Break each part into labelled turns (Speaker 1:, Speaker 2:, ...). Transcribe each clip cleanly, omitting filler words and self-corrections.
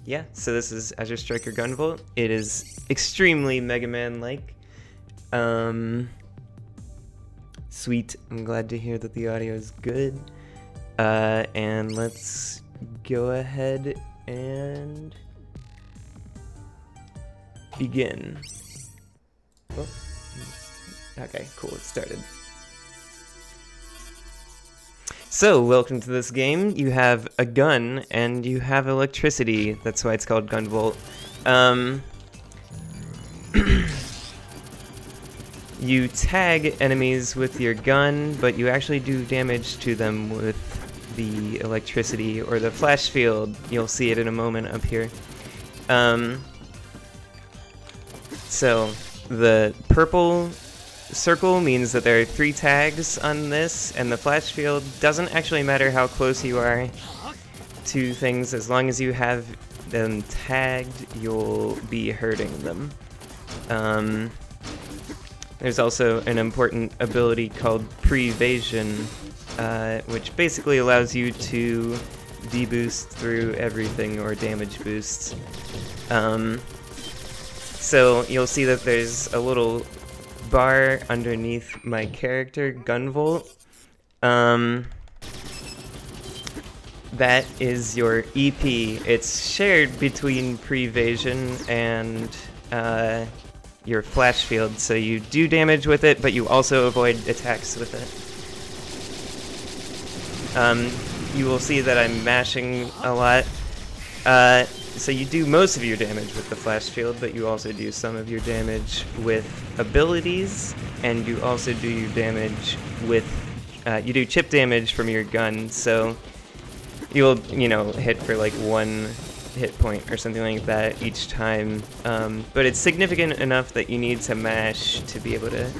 Speaker 1: yeah, so this is Azure Striker Gunvolt. It is extremely Mega Man-like. Sweet. I'm glad to hear that the audio is good. And let's go ahead and begin. Oh. Okay, cool, it started. So, welcome to this game. You have a gun, and you have electricity. That's why it's called Gunvolt. You tag enemies with your gun, but you actually do damage to them with the electricity or the flash field. You'll see it in a moment up here. So, the purple circle means that there are 3 tags on this, and the flash field doesn't actually matter how close you are to things. As long as you have them tagged, you'll be hurting them. There's also an important ability called pre-evasion, which basically allows you to deboost through everything or damage boosts. So you'll see that there's a little bar underneath my character, Gunvolt. That is your EP. It's shared between pre-evasion and your flash field, so you do damage with it, but you also avoid attacks with it. You will see that I'm mashing a lot. So you do most of your damage with the flash field, but you also do some of your damage with abilities, and you also do your damage with, you do chip damage from your gun, so you'll, you know, hit for like 1 hit point or something like that each time, but it's significant enough that you need to mash to be able to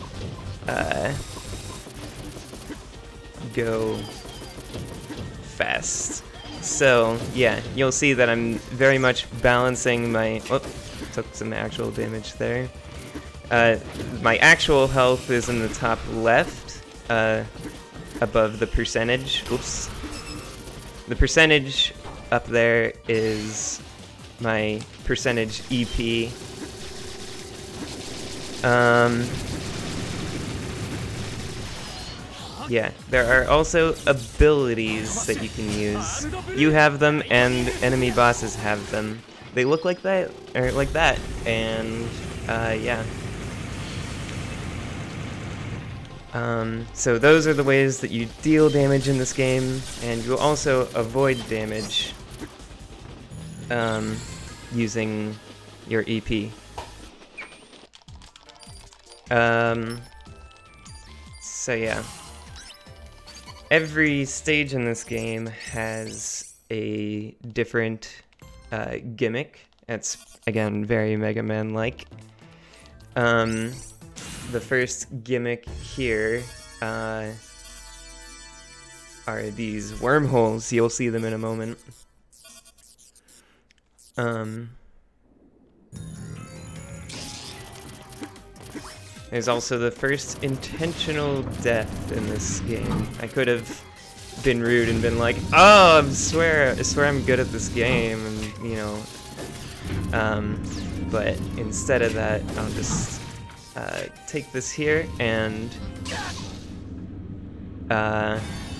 Speaker 1: go fast. So yeah, you'll see that I'm very much balancing my, took some actual damage there. My actual health is in the top left, above the percentage. Oops. The percentage up there is my percentage EP. Yeah, there are also abilities that you can use. You have them, and enemy bosses have them. They look like that, or like that, and yeah. So those are the ways that you deal damage in this game, and you also avoid damage using your EP. So yeah. Every stage in this game has a different gimmick. It's, again, very Mega Man-like. The first gimmick here are these wormholes. You'll see them in a moment. There's also the first intentional death in this game. I could have been rude and been like, "Oh, I swear I'm good at this game," and you know. But instead of that, I'll just take this here and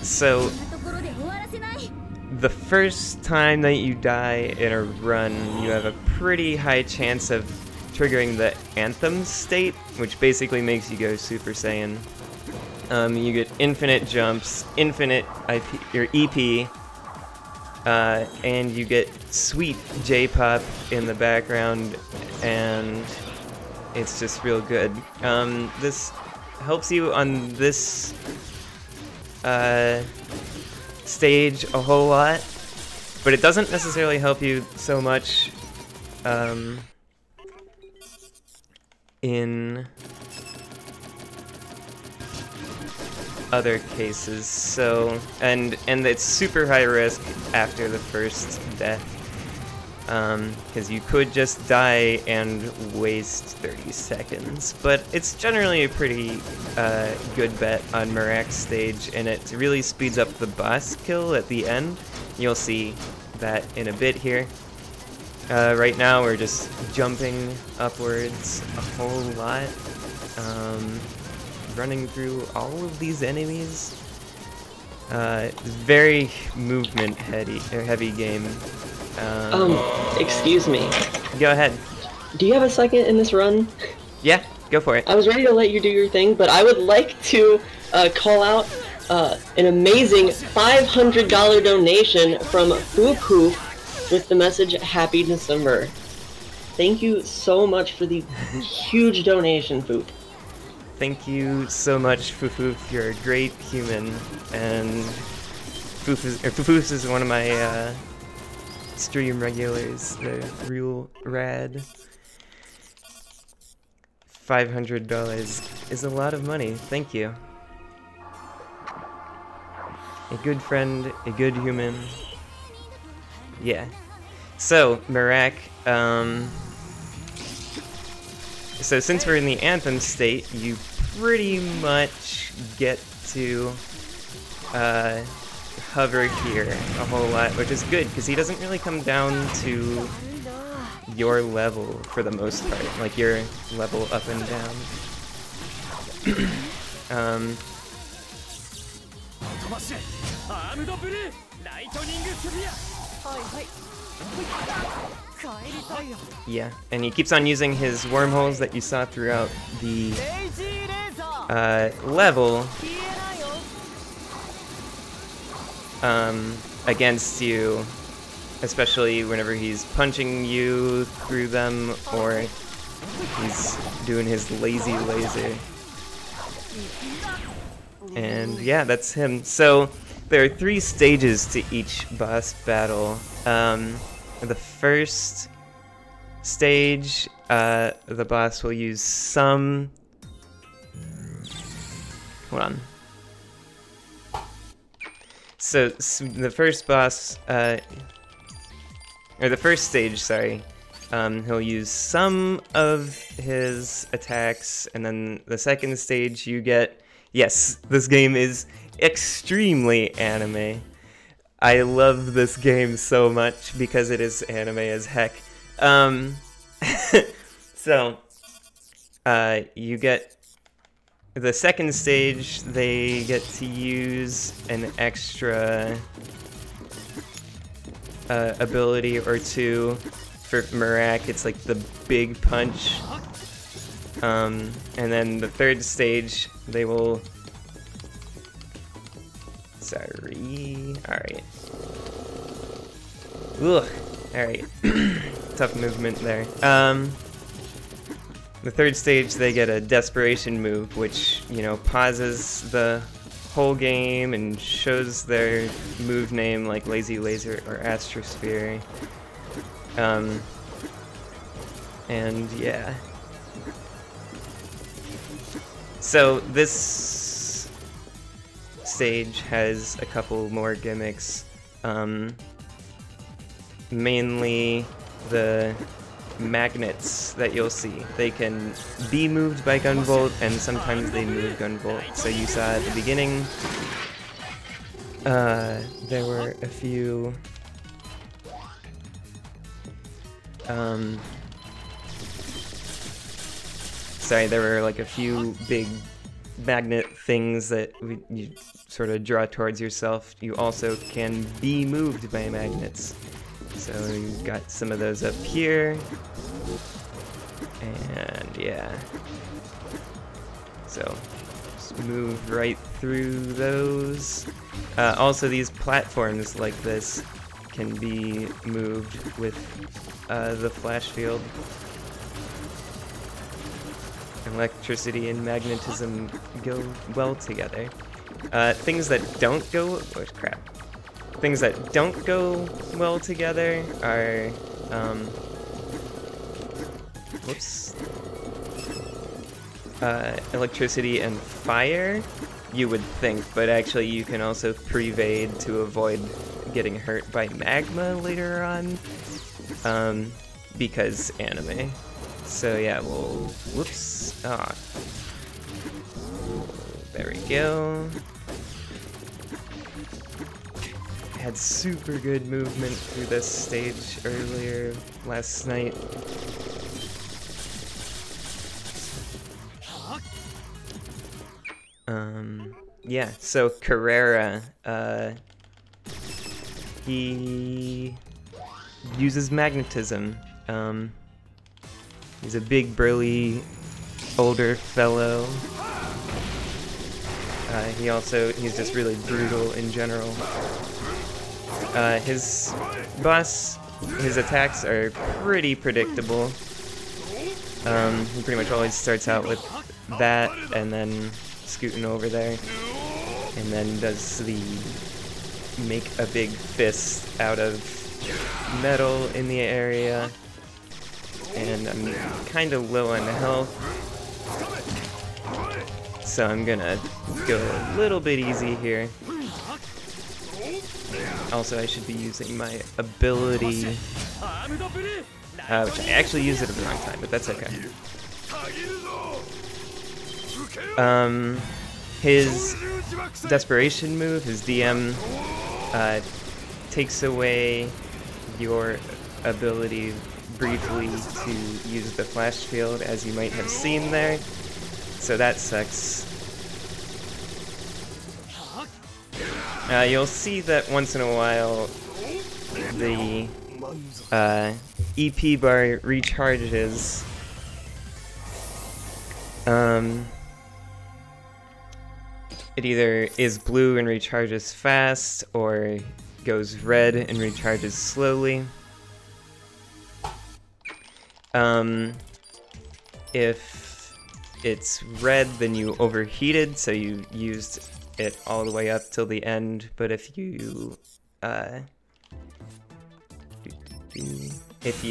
Speaker 1: so the first time that you die in a run, you have a pretty high chance of triggering the Anthem state, which basically makes you go Super Saiyan. You get infinite jumps, infinite your EP, and you get sweet J-pop in the background, and it's just real good. This helps you on this stage a whole lot, but it doesn't necessarily help you so much in other cases. So and it's super high risk after the first death, because you could just die and waste 30 seconds, but it's generally a pretty good bet on Marak's stage, and it really speeds up the boss kill at the end. You'll see that in a bit here. Right now we're just jumping upwards a whole lot, running through all of these enemies. Very movement heavy game.
Speaker 2: Excuse me.
Speaker 1: Go ahead.
Speaker 2: Do you have a second in this run?
Speaker 1: Yeah, go for it.
Speaker 2: I was ready to let you do your thing, but I would like to call out an amazing $500 donation from Foop with the message Happy December. Thank you so much for the huge donation, Foop.
Speaker 1: Thank you so much, Foofoof. You're a great human, and Foofoof is one of my stream regulars. They're real rad. $500 is a lot of money. Thank you. A good friend, a good human. Yeah. So, Marak, so since we're in the Anthem state, you pretty much get to hover here a whole lot, which is good, because he doesn't really come down to your level for the most part, like your level up and down. Yeah, and he keeps on using his wormholes that you saw throughout the level against you, especially whenever he's punching you through them or he's doing his lazy laser. And yeah, that's him. So there are 3 stages to each boss battle. The first stage, the boss will use some... Hold on. So the first boss, or the first stage, sorry, he'll use some of his attacks, and then the second stage you get... Yes, this game is extremely anime. I love this game so much because it is anime as heck. So, you get the second stage, they get to use an extra ability or two. For Marak, it's like the big punch. And then the third stage, they will... Sorry. Alright. Ugh. Alright. Tough movement there. The third stage, they get a desperation move, which, you know, pauses the whole game and shows their move name like Lazy Laser or Astrosphere. And yeah. So this stage has a couple more gimmicks. Mainly the magnets that you'll see. They can be moved by Gunvolt, and sometimes they move Gunvolt. So you saw at the beginning, there were a few sorry, there were like a few big magnet things that you sort of draw towards yourself. You also can be moved by magnets. So you've got some of those up here. And yeah. So just move right through those. Also, these platforms like this can be moved with the flash field. Electricity and magnetism go well together. Things that don't go... Oh, crap. Things that don't go well together are... whoops. Electricity and fire, you would think, but actually you can also prevade to avoid getting hurt by magma later on. Because anime. So yeah, we'll... Whoops. Ah. There we go. had super good movement through this stage earlier last night. Yeah, so Carrera, he uses magnetism. He's a big, burly, older fellow. He's just really brutal in general. His attacks are pretty predictable. He pretty much always starts out with that, and then scooting over there, and then does the make a big fist out of metal in the area. And I'm kind of low on health, so I'm gonna go a little bit easy here. Also, I should be using my ability, which I actually used it at the wrong time, but that's okay. His desperation move, his DM, takes away your ability briefly to use the flash field, as you might have seen there, so that sucks. You'll see that once in a while the EP bar recharges. It either is blue and recharges fast, or goes red and recharges slowly. If it's red, then you overheated, so you used it all the way up till the end. But if you if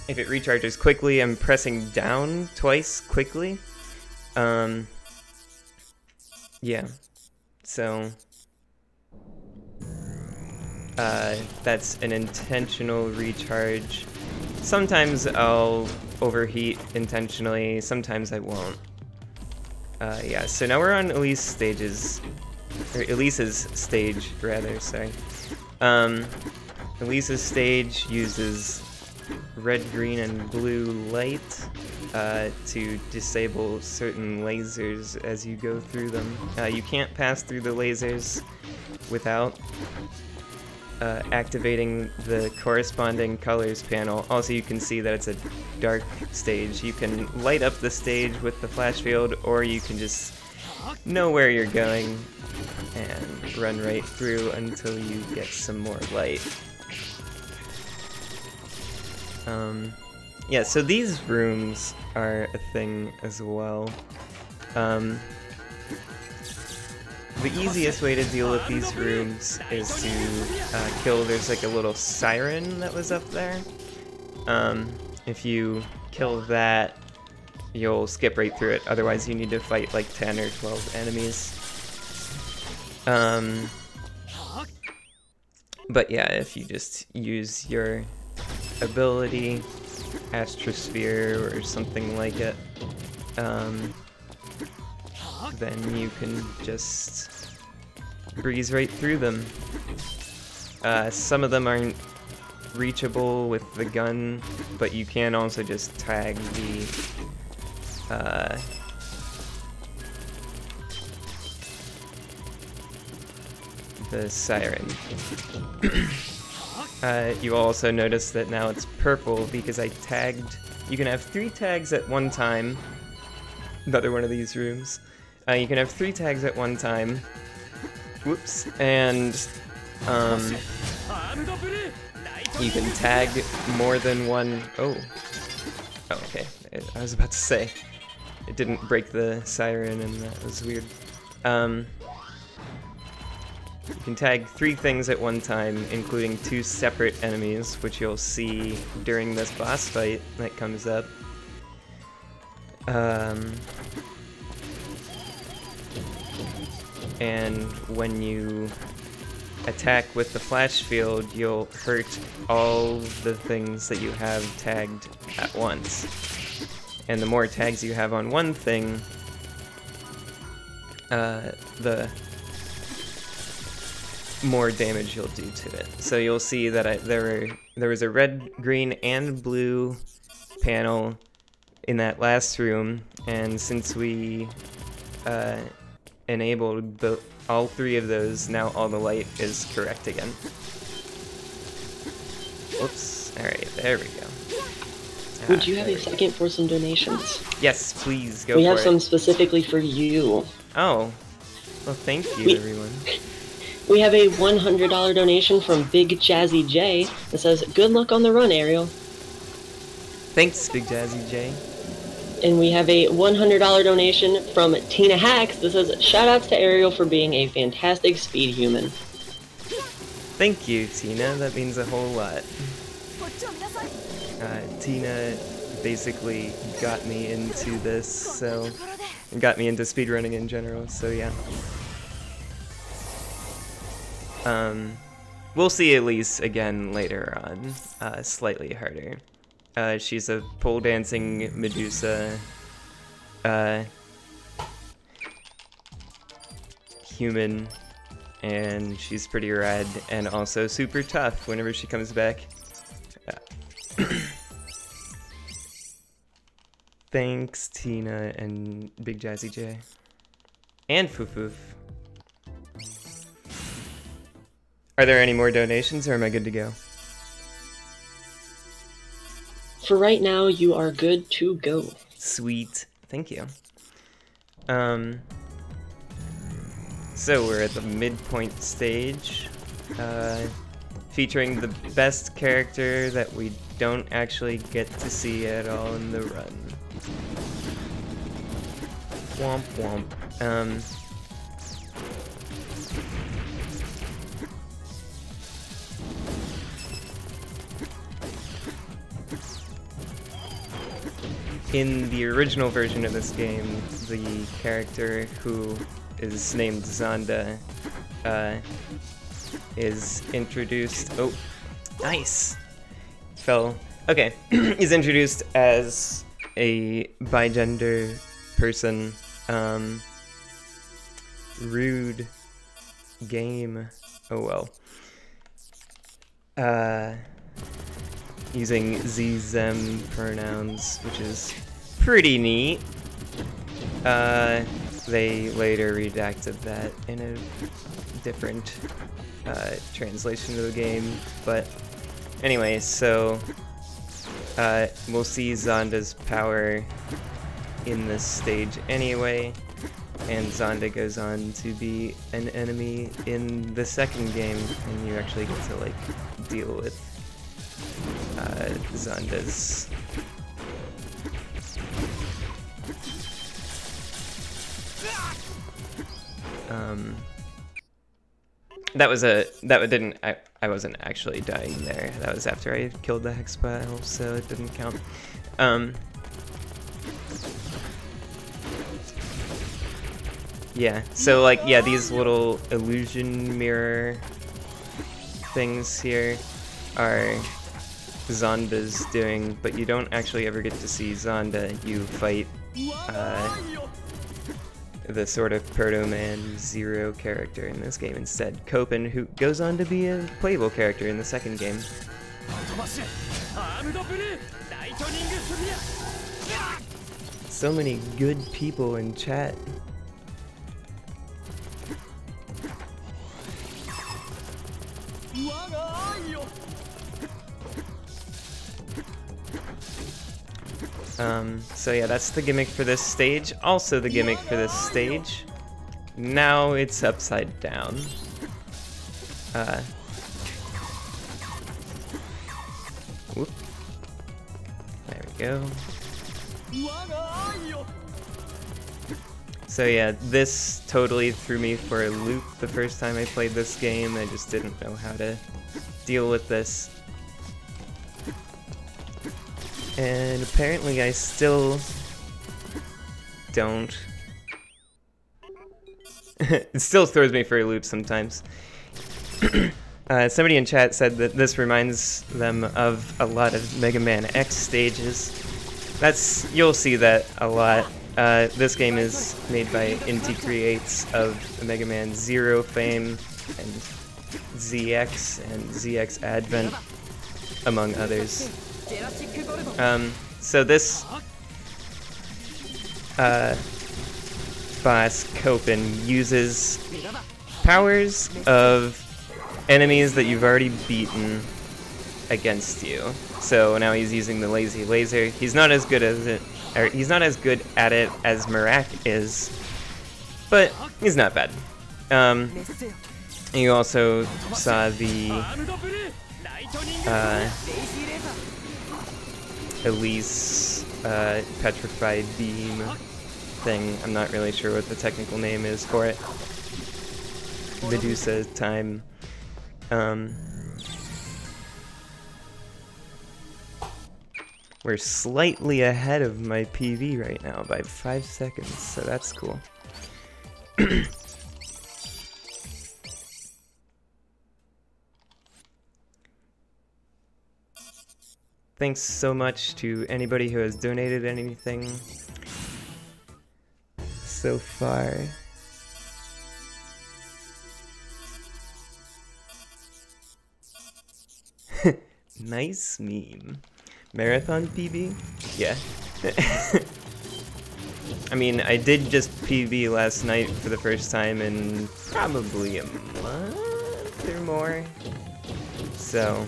Speaker 1: it recharges quickly, I'm pressing down twice quickly. Yeah, so that's an intentional recharge. Sometimes I'll overheat intentionally, sometimes I won't. Yeah, so now we're on Elise's stage, rather, sorry. Elise's stage uses red, green, and blue light to disable certain lasers as you go through them. You can't pass through the lasers without activating the corresponding colors panel. Also, you can see that it's a dark stage. You can light up the stage with the flash field, or you can just know where you're going and run right through until you get some more light. Yeah, so these rooms are a thing as well. The easiest way to deal with these rooms is to kill, there's like a little siren that was up there. If you kill that, you'll skip right through it, otherwise you need to fight like 10 or 12 enemies. But yeah, if you just use your ability, Astrosphere or something like it, then you can just breeze right through them. Some of them aren't reachable with the gun, but you can also just tag the siren. You also notice that now it's purple because I tagged. You can have 3 tags at one time. Another one of these rooms. You can have 3 tags at one time. Whoops. And you can tag more than one. Oh, okay. I was about to say it didn't break the siren, and that was weird. You can tag 3 things at one time, including 2 separate enemies, which you'll see during this boss fight that comes up. And when you attack with the flash field, you'll hurt all the things that you have tagged at once. And the more tags you have on one thing, more damage you'll do to it. So you'll see that there was a red, green, and blue panel in that last room, and since we enabled all three of those, now all the light is correct again. Oops. Alright, there we go.
Speaker 2: Would you have a second for some donations?
Speaker 1: Yes, please, go for it.
Speaker 2: We have some specifically for you.
Speaker 1: Oh. Well, thank you, everyone.
Speaker 2: We have a $100 donation from Big Jazzy J that says, "Good luck on the run, Ariel."
Speaker 1: Thanks, Big Jazzy J.
Speaker 2: And we have a $100 donation from Tina Hacks that says, "Shoutouts to Ariel for being a fantastic speed human."
Speaker 1: Thank you, Tina. That means a whole lot. Tina basically got me into this, so got me into speedrunning in general, so yeah. We'll see Elise again later on, slightly harder. She's a pole dancing Medusa human, and she's pretty rad and also super tough whenever she comes back. Thanks, Tina and Big Jazzy J. And Foofoof. Are there any more donations, or am I good to go?
Speaker 2: For right now, you are good to go.
Speaker 1: Sweet. Thank you. So we're at the midpoint stage, featuring the best character that we don't actually get to see at all in the run. Womp womp. In the original version of this game, the character who is named Zonda is introduced. Oh, nice! Fell. Okay, he's introduced as a bigender person. Rude game. Oh well. Using Z-Them pronouns, which is pretty neat. They later redacted that in a different translation of the game, but anyway, so we'll see Zonda's power in this stage anyway, and Zonda goes on to be an enemy in the second game, and you actually get to like deal with Zonda's I wasn't actually dying there. That was after I killed the hex pile, so it didn't count. Yeah, so like, yeah, these little illusion mirror things here are Zonda's doing, but you don't actually ever get to see Zonda. You fight the sort of Proto-Man Zero character in this game instead, Copen, who goes on to be a playable character in the second game. So many good people in chat. So yeah, that's the gimmick for this stage. Also the gimmick for this stage, now it's upside down. Whoop. There we go. So yeah, this totally threw me for a loop the first time I played this game. I just didn't know how to deal with this. And apparently I still don't. It still throws me for a loop sometimes. Somebody in chat said that this reminds them of a lot of Mega Man X stages. You'll see that a lot. This game is made by Inti Creates of Mega Man Zero fame, and ZX and ZX Advent, among others. So this boss, Copen, uses powers of enemies that you've already beaten against you. So now he's using the lazy laser. He's not as good as it, or he's not as good at it as Marak is, but he's not bad. You also saw the Elise petrified beam thing. I'm not really sure what the technical name is for it. Medusa time. We're slightly ahead of my PV right now by 5 seconds, so that's cool. Thanks so much to anybody who has donated anything so far. Nice meme. Marathon PB? Yeah. I mean, I did just PB last night for the first time in probably a month or more. So,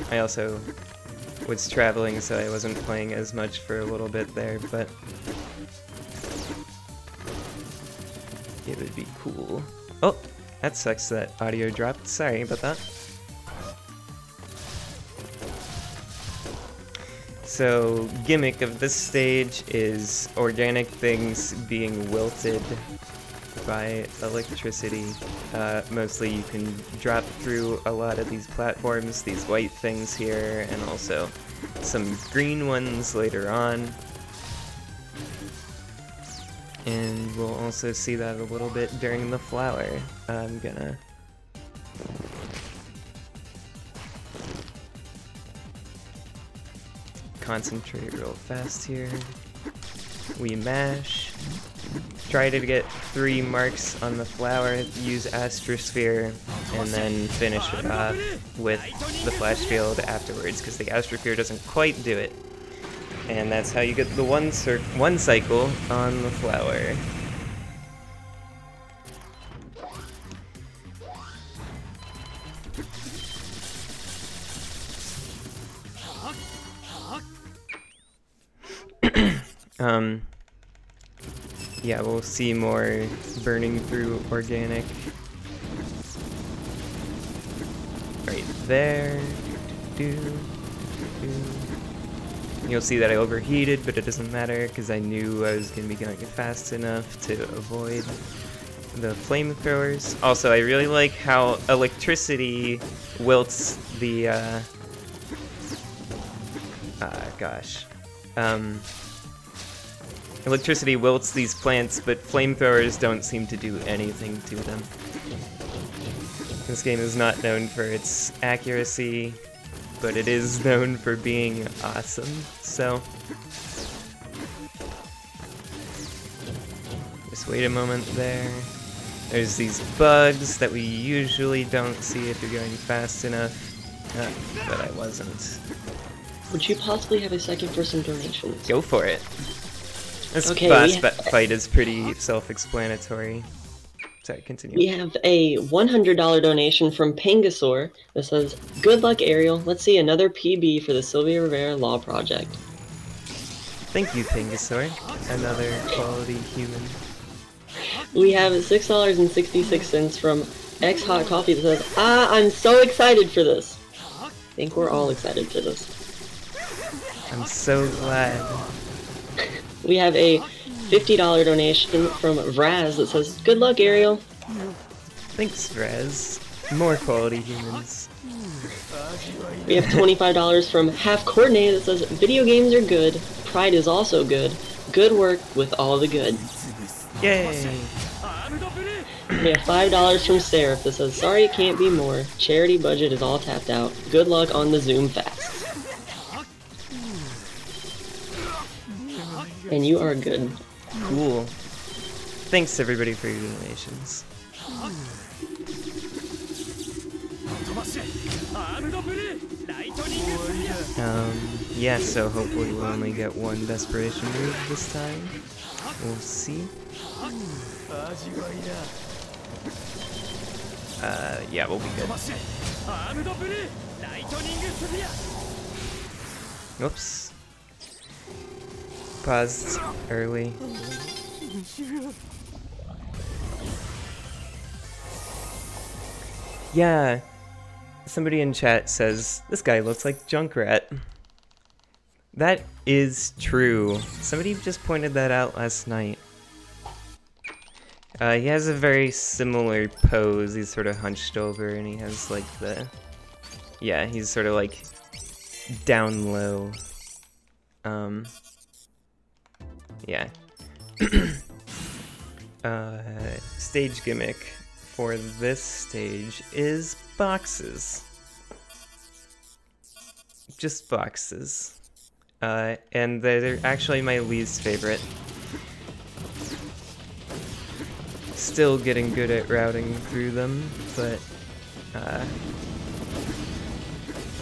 Speaker 1: I also was traveling, so I wasn't playing as much for a little bit there, but it would be cool. Oh, that sucks that audio dropped. Sorry about that. So, gimmick of this stage is organic things being wilted by electricity. Mostly you can drop through a lot of these platforms, these white things here, and also some green ones later on. And we'll also see that a little bit during the flower. I'm gonna concentrate real fast here. We mash. Try to get 3 marks on the flower, use Astrosphere, and then finish it off with the flash field afterwards, because the Astrosphere doesn't quite do it. And that's how you get the one cycle on the flower. Yeah, we'll see more burning through organic right there. You'll see that I overheated, but it doesn't matter because I knew I was going to be going fast enough to avoid the flamethrowers. Also, I really like how electricity wilts the electricity wilts these plants, but flamethrowers don't seem to do anything to them. This game is not known for its accuracy, but it is known for being awesome, so just wait a moment there. There's these bugs that we usually don't see if you're going fast enough, but I wasn't.
Speaker 2: Would you possibly have a second for some donations?
Speaker 1: Go for it. This
Speaker 2: okay,
Speaker 1: boss fight is pretty self-explanatory. Sorry, continue.
Speaker 2: We have a $100 donation from Pangasaur that says, "Good luck, Ariel. Let's see another PB for the Sylvia Rivera Law Project."
Speaker 1: Thank you, Pangasaur. Another quality human.
Speaker 2: We have $6.66 from X Hot Coffee that says, I'm so excited for this." I think we're all excited for this.
Speaker 1: I'm so glad.
Speaker 2: We have a $50 donation from Vraz that says, "Good luck, Ariel."
Speaker 1: Thanks, Vraz. More quality humans.
Speaker 2: We have $25 from Half Coordinated that says, "Video games are good. Pride is also good. Good work with all the good."
Speaker 1: Yay!
Speaker 2: We have $5 from Seraph that says, "Sorry it can't be more. Charity budget is all tapped out. Good luck on the Zoom fast." And you are good.
Speaker 1: Cool. Thanks everybody for your donations. Yeah, so hopefully we'll only get one desperation move this time. We'll see. Yeah, we'll be good. Oops. Paused early. Yeah. Somebody in chat says, this guy looks like Junkrat. That is true. Somebody just pointed that out last night. He has a very similar pose. He's sort of hunched over and he has like the... Yeah, he's sort of like down low. Yeah. Stage gimmick for this stage is boxes. Just boxes. And they're actually my least favorite. Still getting good at routing through them, but we'll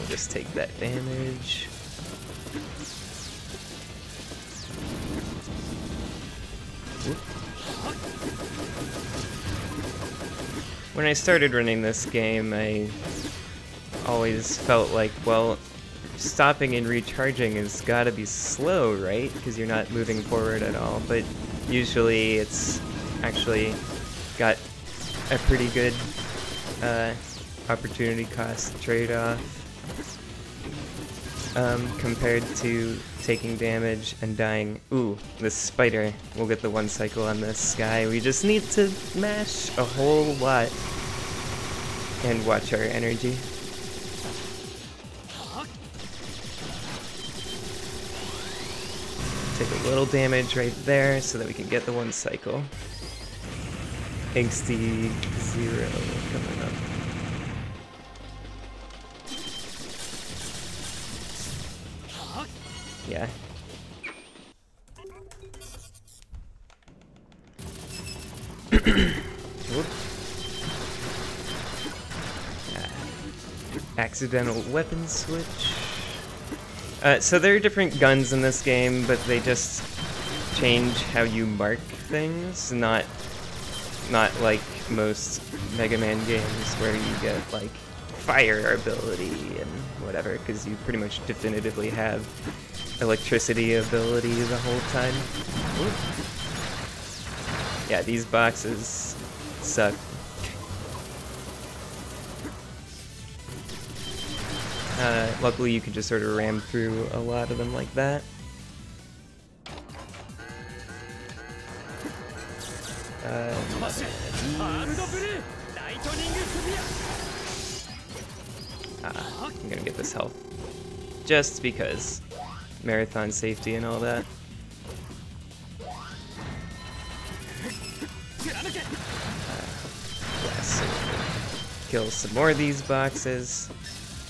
Speaker 1: just take that damage. Whoop. When I started running this game, I always felt like, well, stopping and recharging has got to be slow, right? Because you're not moving forward at all, but usually it's actually got a pretty good opportunity cost trade-off compared to taking damage and dying. Ooh, this spider. We'll get the one cycle on this guy. We just need to mash a whole lot and watch our energy. Take a little damage right there so that we can get the one cycle. Angsty 0 coming up. Yeah. Accidental weapon switch. So there are different guns in this game, but they just change how you mark things, not like most Mega Man games where you get like fire ability and whatever, because you pretty much definitively have electricity ability the whole time. Ooh. Yeah, these boxes suck. Luckily you can just sort of ram through a lot of them like that. I'm gonna get this health. Just because. Marathon safety and all that. Yeah, so kill some more of these boxes.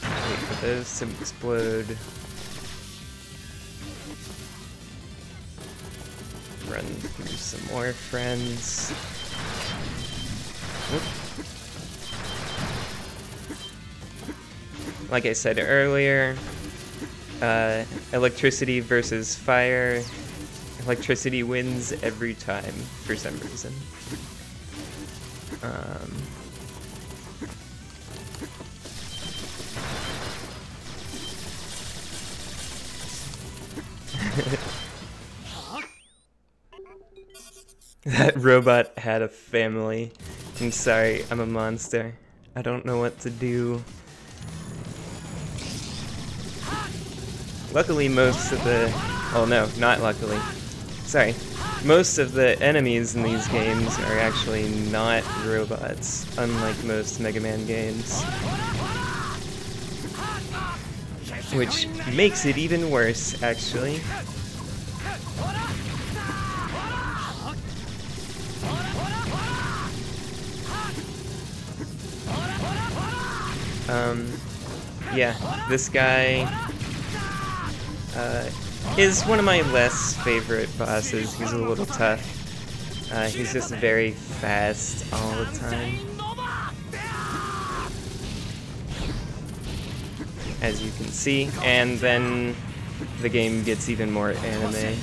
Speaker 1: Wait for those to explode. Run through some more friends. Whoop. Like I said earlier, electricity versus fire. Electricity wins every time for some reason. That robot had a family. I'm sorry, I'm a monster. I don't know what to do. Luckily, most of the... Oh no, not luckily. Sorry. Most of the enemies in these games are actually not robots, unlike most Mega Man games. Which makes it even worse, actually. Yeah, this guy is one of my less favorite bosses. He's a little tough. He's just very fast all the time. as you can see, and then the game gets even more anime.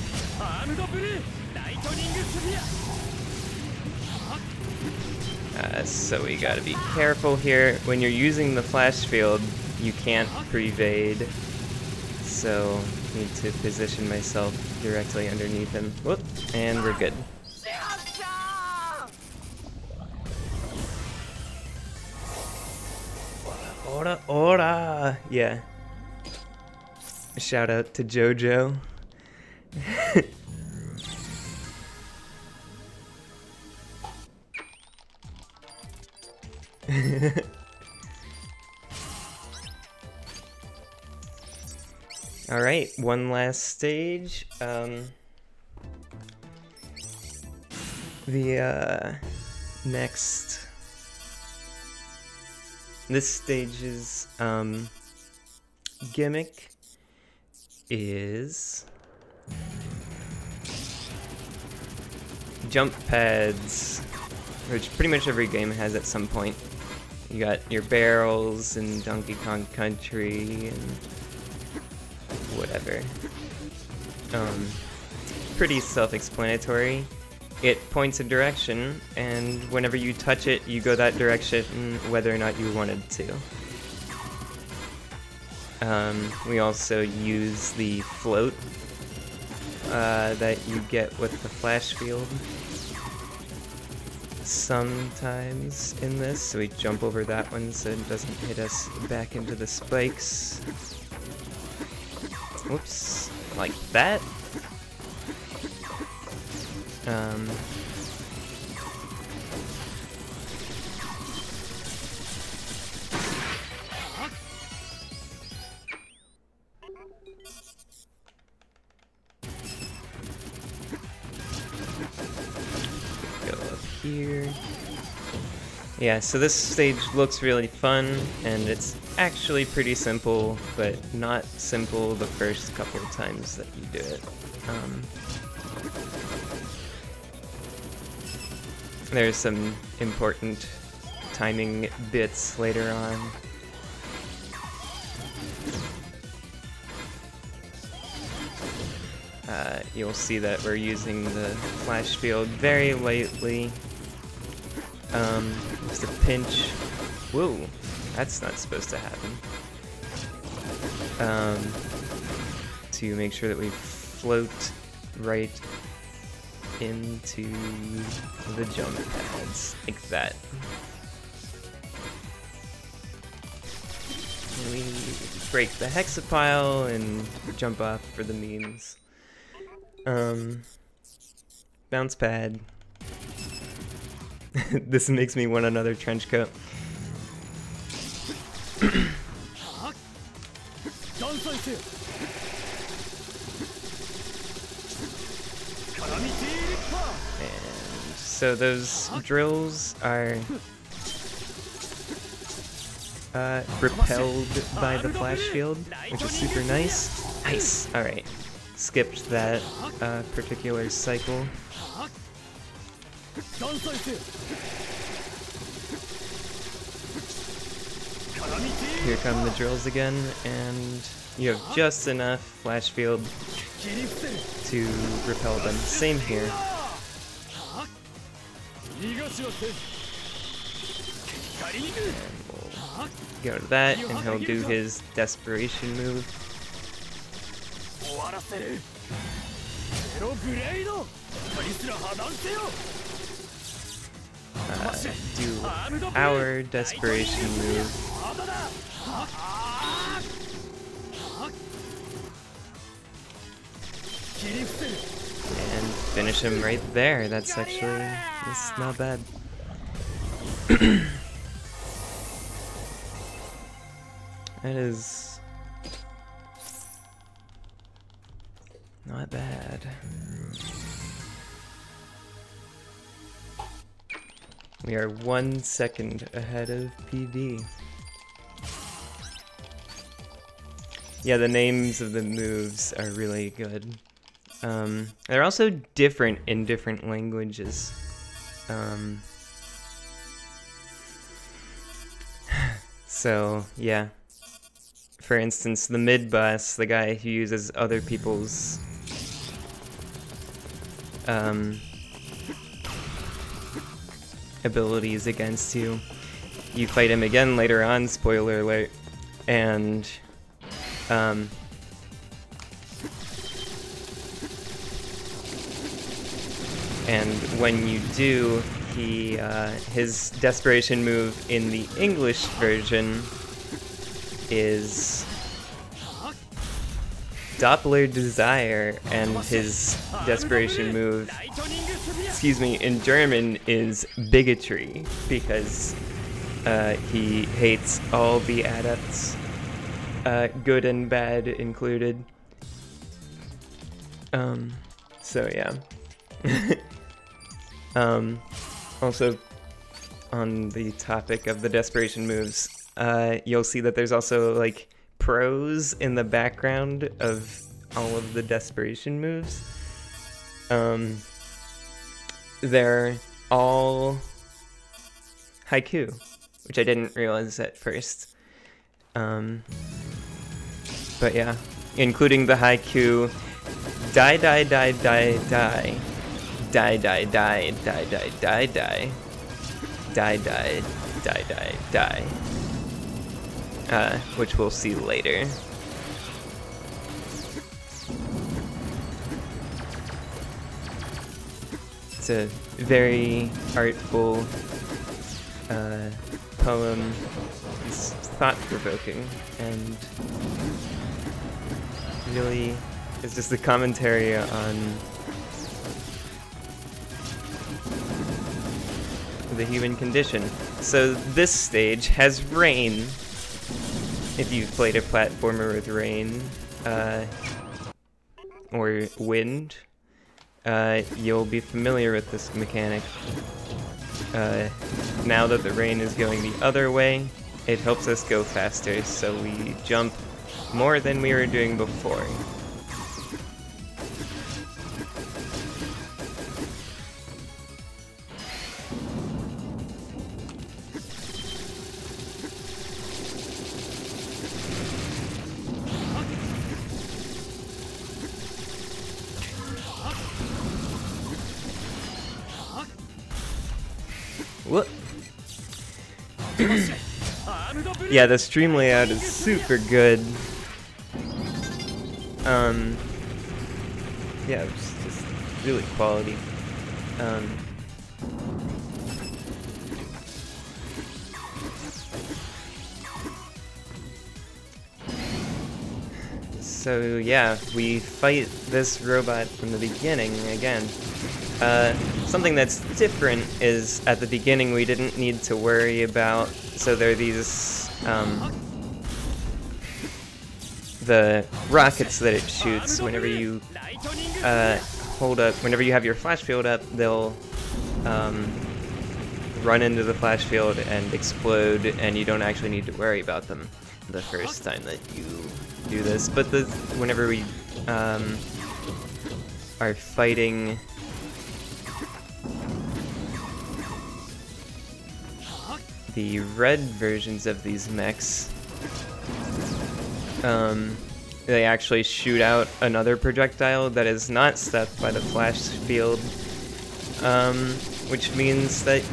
Speaker 1: So we gotta be careful here. When you're using the flash field, you can't pre-evade, so I need to position myself directly underneath him. Whoop, and we're good. Ora, ora! Yeah. Shout out to JoJo. Alright, one last stage. Next. This stage's gimmick is jump pads, which pretty much every game has at some point. You got your barrels in Donkey Kong Country and whatever. Pretty self-explanatory. It points a direction, and whenever you touch it, you go that direction whether or not you wanted to. We also use the float that you get with the flash field sometimes in this, so we jump over that one so it doesn't hit us back into the spikes. Whoops, like that. Go up here. Yeah, so this stage looks really fun, and it's actually pretty simple, but not simple the first couple of times that you do it. There's some important timing bits later on. You'll see that we're using the flash field very lightly. Just a pinch. Whoa, that's not supposed to happen. To make sure that we float right into the jump pads, like that. And we break the hexapile and jump off for the memes. Bounce pad. This makes me want another trench coat. And so those drills are repelled by the flash field, which is super nice. Nice! Alright. Skipped that particular cycle. Here come the drills again, and you have just enough flash field to repel them. Same here. And we'll go to that, and he'll do his desperation move. Do our desperation move. And finish him right there. That's not bad. That is not bad. We are 1 second ahead of PD. Yeah, the names of the moves are really good. They're also different in different languages. So, yeah. for instance, the mid-boss, the guy who uses other people's abilities against you. You fight him again later on, spoiler alert, and when you do, his desperation move in the English version is Doppler Desire, and his desperation move, in German is Bigotry, because he hates all the adepts, good and bad included. So yeah. Also, on the topic of the desperation moves, you'll see that there's also like prose in the background of all of the desperation moves. They're all haiku, which I didn't realize at first. But yeah, including the haiku, die die die die die, die die die die die die die, die die die die die, which we'll see later. It's a very artful poem. It's thought-provoking and really is just a commentary on the human condition. So this stage has rain. If you've played a platformer with rain, or wind, you'll be familiar with this mechanic. Now that the rain is going the other way, it helps us go faster, so we jump more than we were doing before. What? Yeah, the stream layout is super good. Yeah, it's just really quality. So yeah, we fight this robot from the beginning again. Something that's different is at the beginning we didn't need to worry about, so there are these, the rockets that it shoots. Whenever you whenever you have your flash field up, they'll run into the flash field and explode, and you don't actually need to worry about them the first time that you do this. But whenever we are fighting the red versions of these mechs, they actually shoot out another projectile that is not stuck by the flash field, which means that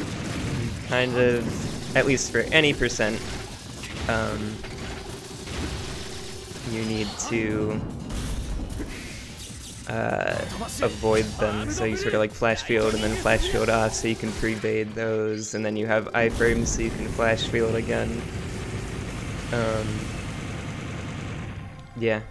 Speaker 1: kind of, at least for any percent, you need to avoid them. So you sort of like flash field and then flash field off so you can pre-bait those, and then you have iframes so you can flash field again. Yeah.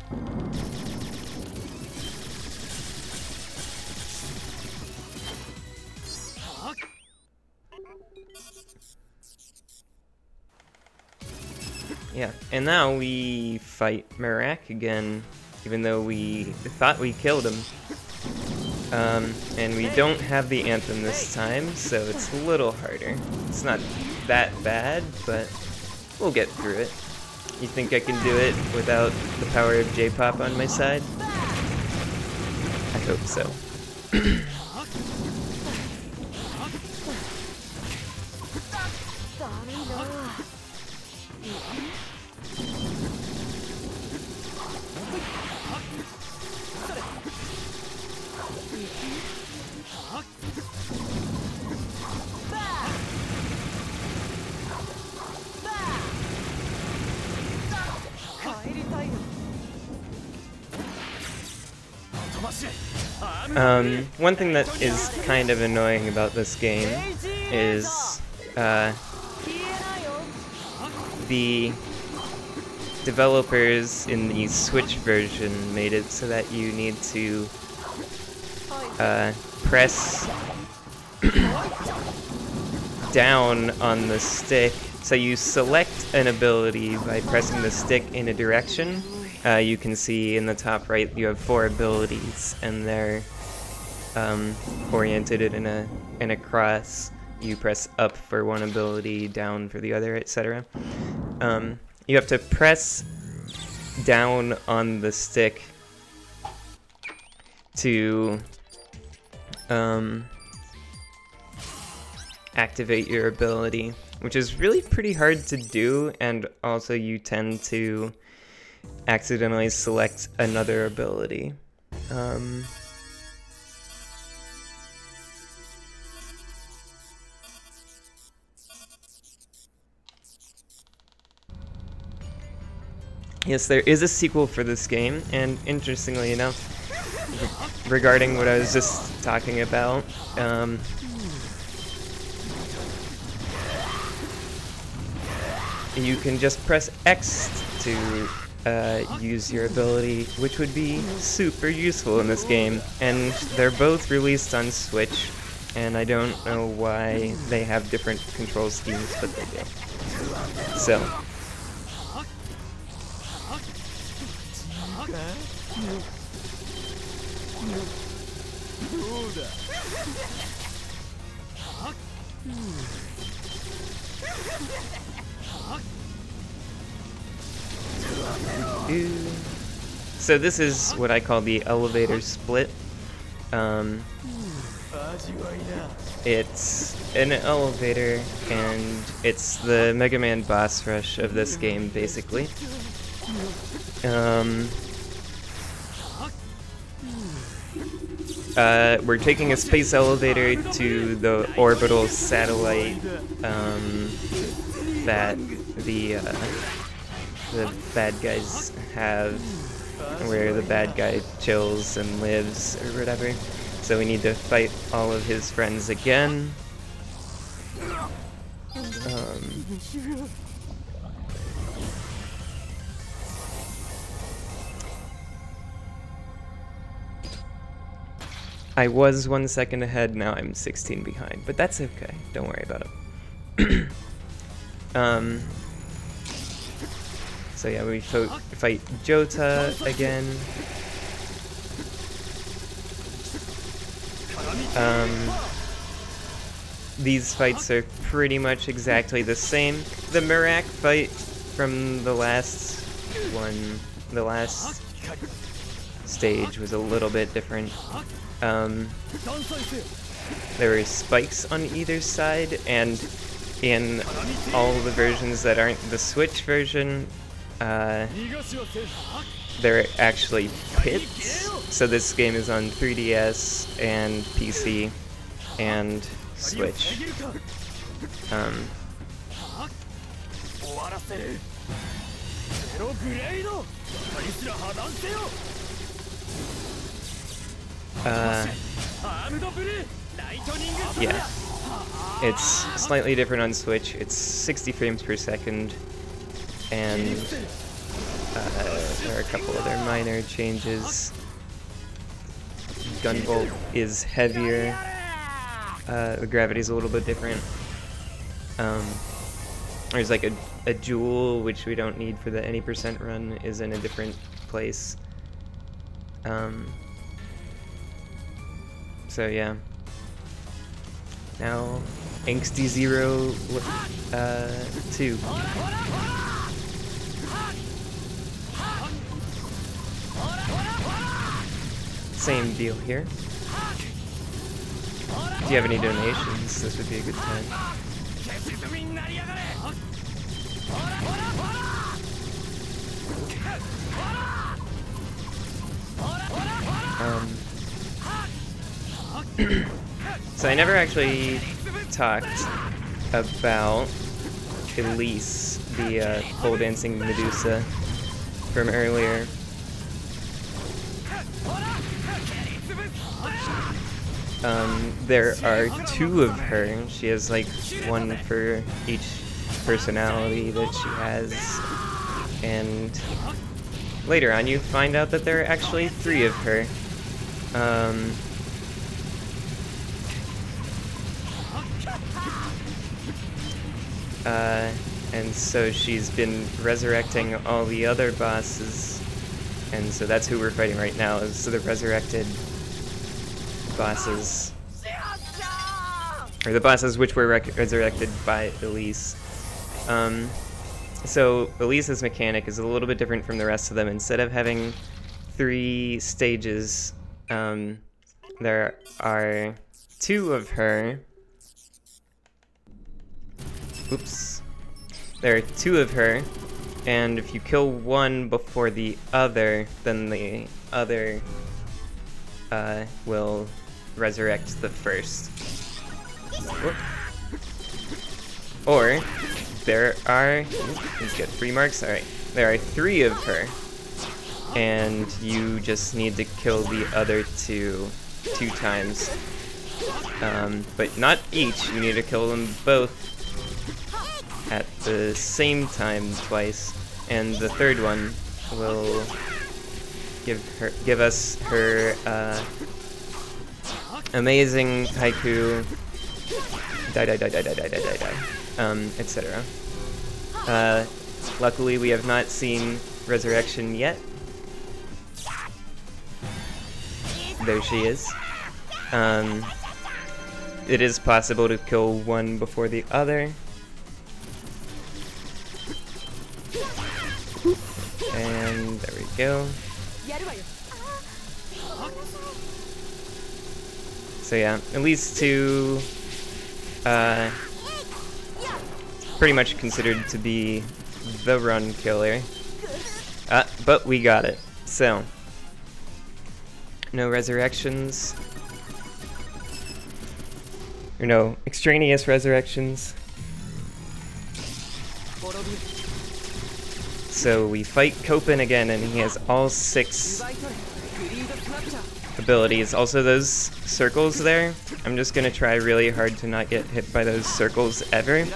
Speaker 1: Yeah, and now we fight Merak again, even though we thought we killed him. And we don't have the anthem this time, so it's a little harder. It's not that bad, but we'll get through it. You think I can do it without the power of J-pop on my side? I hope so. One thing that is kind of annoying about this game is the developers in the Switch version made it so that you need to press down on the stick. So you select an ability by pressing the stick in a direction. You can see in the top right you have 4 abilities, and they're oriented in a cross. You press up for one ability, down for the other, etc. You have to press down on the stick to activate your ability, which is really pretty hard to do, and also you tend to accidentally select another ability. Yes, there is a sequel for this game, and interestingly enough, regarding what I was just talking about, you can just press X to use your ability, which would be super useful in this game. And they're both released on Switch, and I don't know why they have different control schemes, but they do. So. So this is what I call the elevator split. It's an elevator, and it's the Mega Man boss rush of this game, basically. We're taking a space elevator to the orbital satellite that the bad guys have, where the bad guy chills and lives or whatever. So we need to fight all of his friends again. I was 1 second ahead, now I'm 16 behind, but that's okay, don't worry about it. So yeah, we fight Jota again. These fights are pretty much exactly the same. The Merak fight from the last one, the last stage, was a little bit different. There were spikes on either side, and in all the versions that aren't the Switch version, they're actually pits. So this game is on 3DS and PC and Switch. Yeah, it's slightly different on Switch. It's 60 frames per second, and there are a couple other minor changes. Gunvolt is heavier. The gravity's a little bit different. There's like a jewel, which we don't need for the any % run, is in a different place. So yeah. Now, Angsty 2. Same deal here. If you have any donations, this would be a good time. So I never actually talked about Elise, the pole dancing Medusa from earlier. There are 2 of her. She has like 1 for each personality that she has. And later on you find out that there are actually 3 of her. And so she's been resurrecting all the other bosses, and so that's who we're fighting right now, is the resurrected bosses. Or the bosses which were resurrected by Elise. So Elise's mechanic is a little bit different from the rest of them. Instead of having 3 stages, there are 2 of her. Oops. There are 2 of her, and if you kill one before the other, then the other will resurrect the first. Whoop. Or there are, let's get 3 marks. Alright, there are 3 of her, and you just need to kill the other 2 times. But not each, you need to kill them both at the same time twice, and the third one will give us her amazing haiku, etc. Luckily we have not seen resurrection yet. There she is. It is possible to kill one before the other. And there we go. So yeah, at least 2 pretty much considered to be the run killer. But we got it. So no resurrections. Or no extraneous resurrections. So we fight Copen again, and he has all 6 abilities. Also those circles there, I'm just gonna try really hard to not get hit by those circles ever,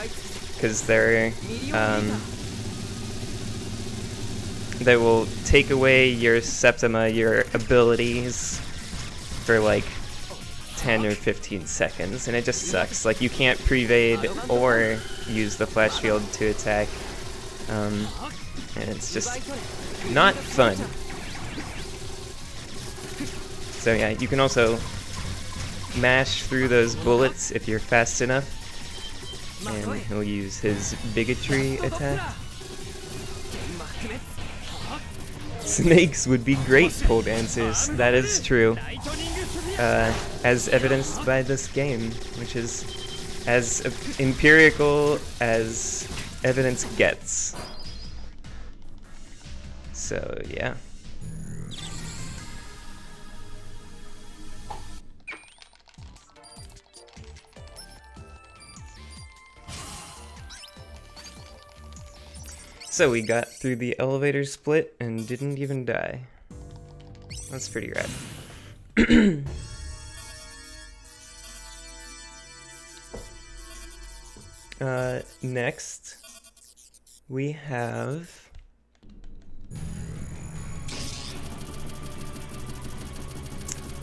Speaker 1: because they're they will take away your Septima, your abilities, for like 10 or 15 seconds, and it just sucks. Like, you can't prevade or use the flash field to attack. And it's just not fun. So yeah, you can also mash through those bullets if you're fast enough, and he'll use his bigotry attack. Snakes would be great pole dancers, that is true. As evidenced by this game, which is as empirical as evidence gets. So, yeah. So we got through the elevator split and didn't even die. That's pretty rad. Next, we have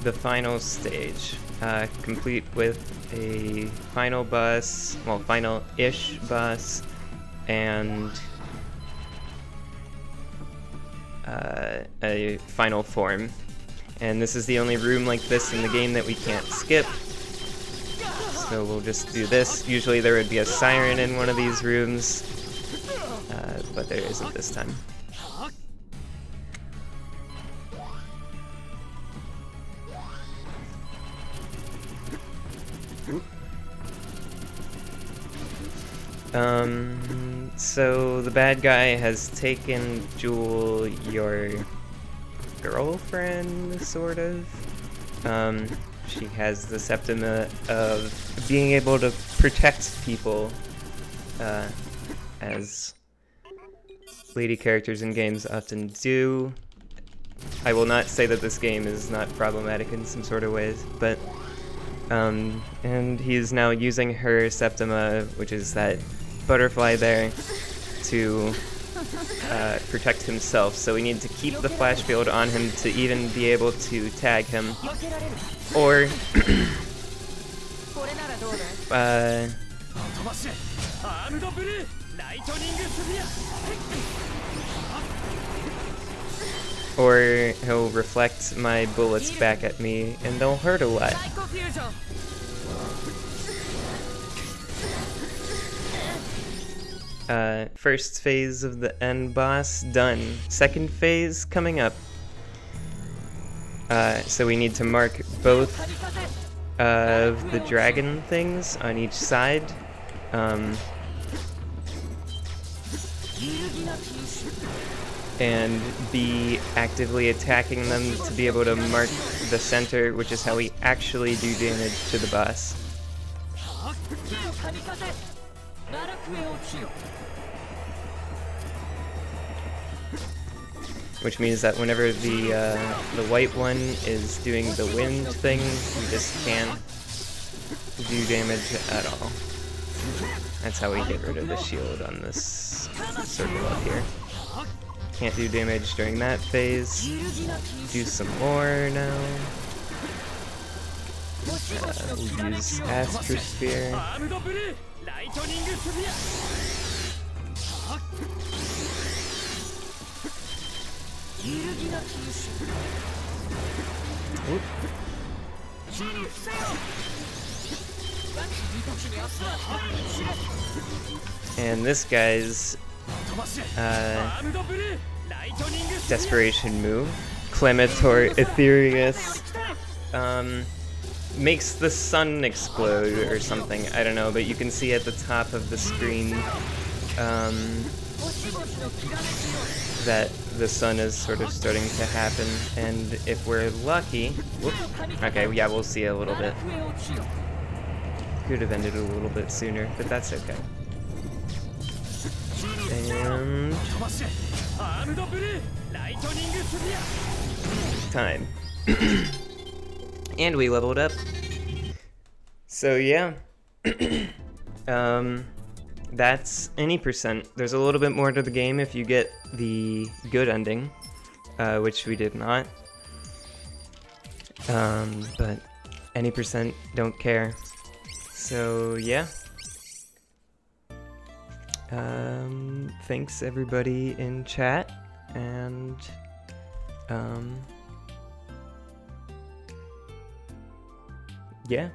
Speaker 1: the final stage, complete with a final boss, well, final-ish boss, and a final form. And this is the only room like this in the game that we can't skip. So we'll just do this. Usually there would be a siren in one of these rooms, but there isn't this time. So the bad guy has taken Jewel, your girlfriend, sort of. She has the Septima of being able to protect people, as lady characters in games often do. I will not say that this game is not problematic in some sort of ways, but and he's now using her Septima, which is that butterfly there, to protect himself. So we need to keep the flash field on him to even be able to tag him, or or he'll reflect my bullets back at me and they'll hurt a lot. First phase of the end boss done. Second phase coming up. So we need to mark both of the dragon things on each side. And be actively attacking them to be able to mark the center, which is how we actually do damage to the boss. Which means that whenever the white one is doing the wind thing, we just can't do damage at all. That's how we get rid of the shield on this circle up here. Can't do damage during that phase. Do some more now. We'll use Astrosphere. Oop. And this guy's desperation move, Clemator Ethereus, makes the sun explode or something. I don't know, but you can see at the top of the screen that the sun is sort of starting to happen, and if we're lucky, whoop, okay, yeah, we'll see a little bit. Could have ended a little bit sooner, but that's okay. And time. And we leveled up. So yeah. That's any percent. There's a little bit more to the game if you get the good ending, which we did not. But any percent, don't care. So yeah. Thanks everybody in chat, and yeah.